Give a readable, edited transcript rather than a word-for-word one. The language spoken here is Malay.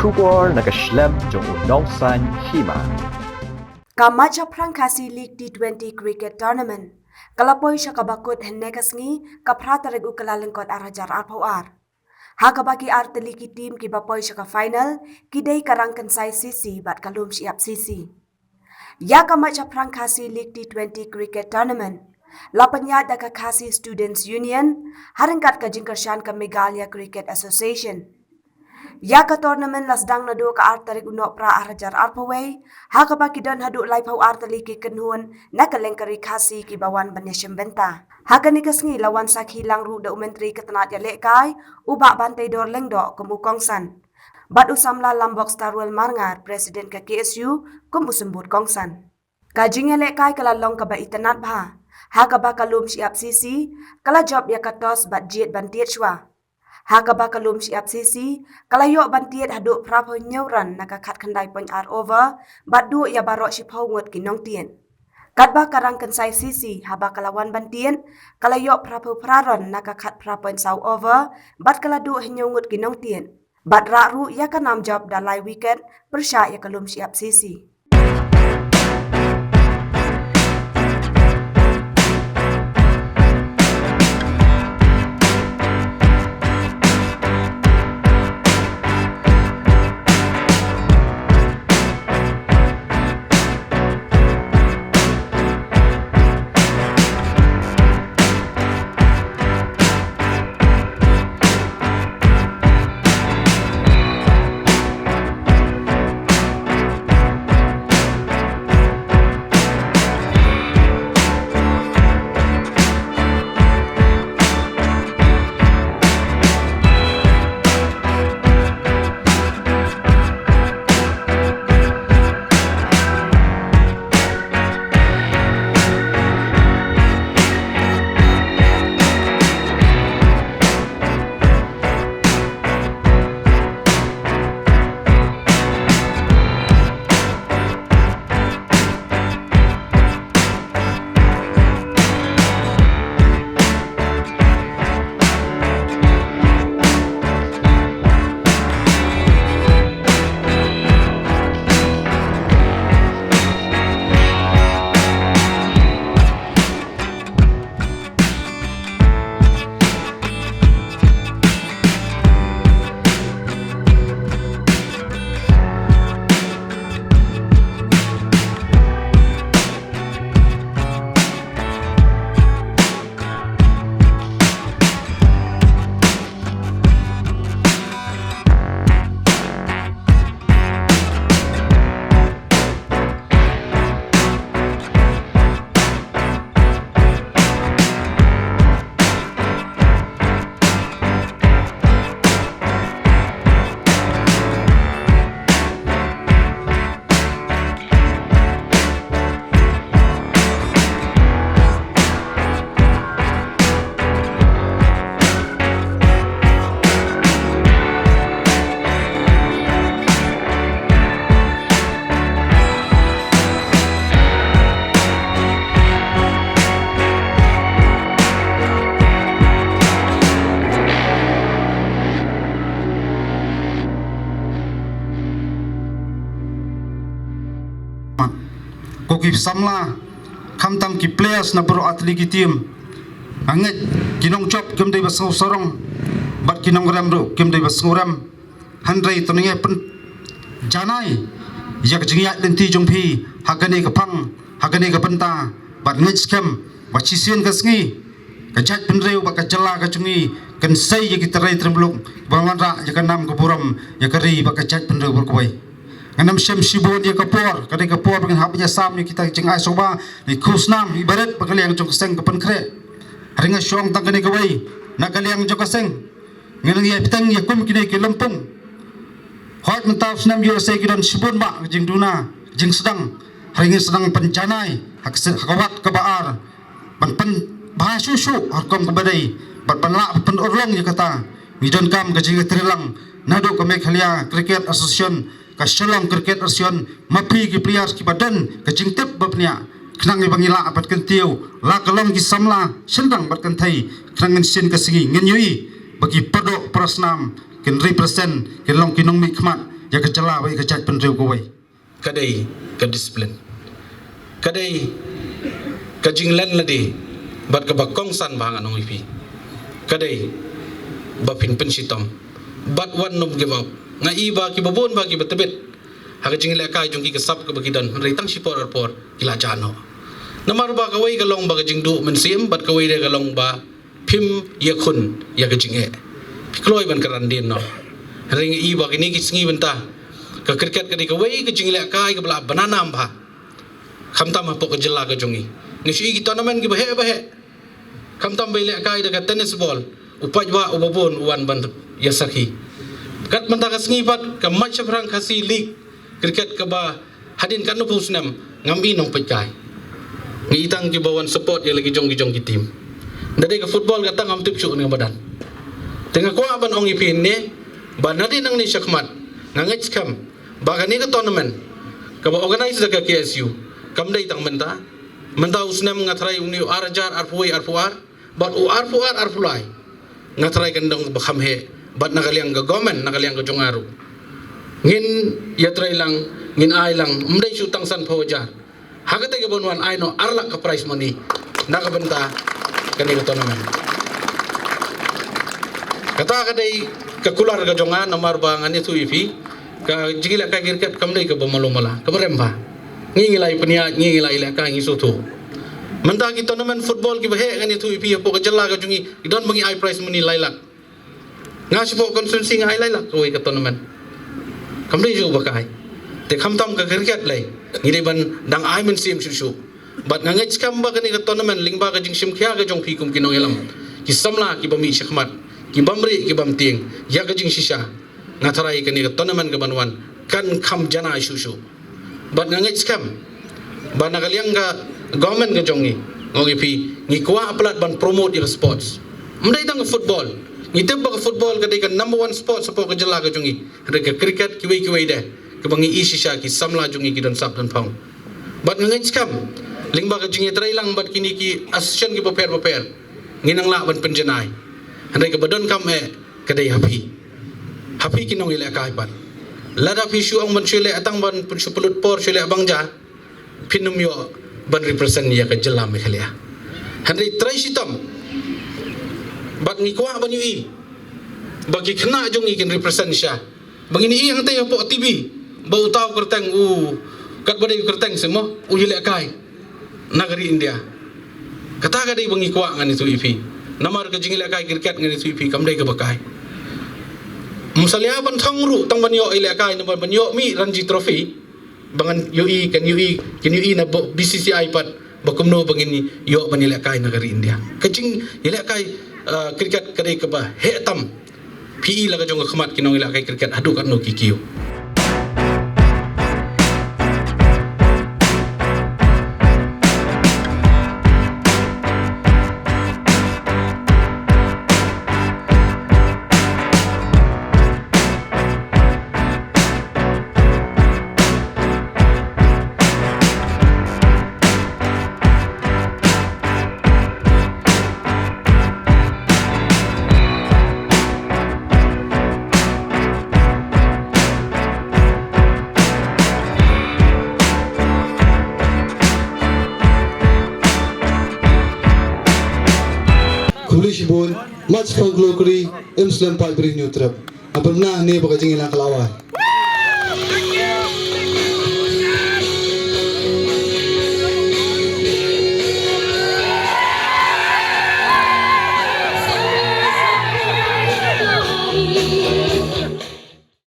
Shubor nakaslem jong unongsan hima. Kamacha Prangkasi League T20 Cricket Tournament. Kalapoy siya kabakot hennekas ngi kaprata regu kalalengkot arajar arpawar. Hagabagi arteliki team kibapoy siya ka final kiday karangkan say sisi bat kalum siap sisi. Ya kamacha Prangkasi League T20 Cricket Tournament. Lapanya da Kakasi Students Union haringkat ka jingkarsyan ka Meghalaya Cricket Association. Ya ka tournament lasdang na do ka artarik unok pra arajar arpaway, haka pa kidan hadu laipaw artali ki kenhuan na kalengkari kasi ki bawan banyasym benta. Haka ni kasngi lawan sak hilang ru da umentri katanat ya lekay, uba bantay dor lengdo kumukongsan. Bat usamla lambok starwell marngar presiden ka KSU kumusembut kongsan. Kajing ya lekay kalalong ka ba itanat ba? Haka ba kalum siap sisi, kala job ya katos bat jiet bantiet shwa. Haka ba kalum siap sisi, kalayo bantiet haduk prapo nyauran nakakat kandai pon ar over, bat du ya barok sipaw ngut kinong tien. Kat ba karang kensai sisi, haba kalawan bantien, kalayo prapo praron nakakat prapo saw over, bat kaladu henyong ngut kinong tien. Bat rakru ya kanam job dalai weekend, persya ya kalum siap sisi. Koki samla kamtam ki players na bro atli ki team anget kinong chop kem dei basau sorong bat kinong ram ro kem dei basau ram handrai tonenge pen janai yak jingya lenti jongphi hagane ka phang hagane ka penta bat nget skem bachisen kasngi kajat penreu ba kajala ka chungi kan sai ya kitrai tremblung bangan ra ya kanam ka buram ya kari ba kajat penreu berkoi Anam syam sibon dia kapor, kadang kapor dengan hapnya sam ni kita cengai soba ni kusnam ibarat bagaliang jong keseng kepen kre. Haringa syong tang kene kawai, nak galiang jong keseng. Ngenang ya pitang ya kum kini ke lempung. Hot mentau senam yo sai kidon sibon ba jing duna, jing sedang. Haringa sedang pencanai, hakawat kebaar. Pen bahasusu harkom kebadai, bat penlak pen orlong ya kata. Midon kam gajing trilang, nado ke Meghalaya Cricket Association Kasyalong Cricket Association mapi ki players ki badan kajingtep bapnya knang bangila apat kentiu la kalong ki samla sendang bat kentai knang sin kasingi ngenyui bagi pedok prasnam ken represent ken long kinong mikmat ya kecela wei kecaj penriu ko wei kadai ka disiplin kadai ka jinglen ladi bat ka bakong san bang anong ipi kadai bapin pensitom bat one nom give up nga iba ki babon ba ki betebet haga jingle kai jong ki kasap ka bagidan reitang sipor arpor kila jano namar ba ka wei galong ba ka jingdu mensim bat ka wei de galong ba phim yakhun ya ka jinge kloi ban karandin no ring iba kini ki singi benta ka cricket ka di ka wei ka jingle kai ka bla banana ba khamtam ha po ka jela ka jongi ni si ki tournament ki bahe khamtam bai le kai da ka tennis ball upajwa ubabon uwan ban yasaki kat menta ka singi pat ka match perang kasi league cricket ka ba hadin kan no pusnam ngambi nong pecai ngi itang ki bawan support ya lagi jong ki tim dade ka football ka tang am tip su ni badan tengah ko aban ong ipin ne ban hadin nang ni syakmat ngangit kam ba ka ni ka tournament ka ba organize da ka KSU kam dai tang menta usnam ngatrai uni arjar arpuai arpuar bat u arpuar arpulai ngatrai kandong bakham he bat nakaliang ga government nakaliang ga jongaru ngin yatrai lang ngin ai lang mdai su tang san phawajar hagate ke bonwan ai no arla ka prize money nakabenta kani ka tournament kata kadai ka kular ga jonga namar ba ngani tu ifi ka jigila ka girkat kamdai ka bomalomala ka baremba ngingilai penia ngingilai la ka ngisu tu menta ki tournament football ki bahe ngani tu ifi po ka jalla ga jungi idon bangi ai prize money lailak ngasi po konsensi ngai lailak ko ka tournament kamdai ju bakai te khamtam ka cricket lai ngide ban dang ai men sim su bat ngangai skam ba kani ka tournament lingba ka jing sim khia ka jong phi kum kinong elam ki samla ki bami shakmat ki bamri ki bamting ya ka jing shisha ngatharai kani ka tournament ka banwan kan kham jana su bat ngangai skam ba nakaliang ka government ka jongi ngogi phi ngi kwa aplat ban promote your sports mdai tang football ngitep ba ka football ka ka number 1 sport sa po ka jala ka jongi ka cricket ki wei de ka bangi isisha ki samla jongi ki don sap don pang bat ngangai skam lingba ka jingi trai lang bat kini ki assion ki paper nginang la ban penjanai handai ka badon kam kadai happy kinong ile ka ipat lada fishu ang ban chule atang ban pensupulut por chule abangja pinum yo ban represent ya ka jela me khalia handai trai sitam bat ngi kwa ban ui bagi kena jongi kin represent sha bangini i ang tayo po TV bau taw kerteng kat badai kerteng semua ile kai nagari India kata kadai bangi kwa ngani tu ipi namar ka jingila kai cricket ngani tu ipi kamdai ka bakai musalia ban thangru tang ban yo ile kai na ban yo mi Ranji Trophy bangan UI kan UI na BCCI pat bakumno bangini yo ban ile kai nagari India kajing ile kai cricket kadai ka ba hetam PE la ka jong khamat kinong ile kai cricket adu kan no kikiu Kulish bon match pag glokri Muslim pa bring new trap. Apam na ne baka jing ilang kalaway.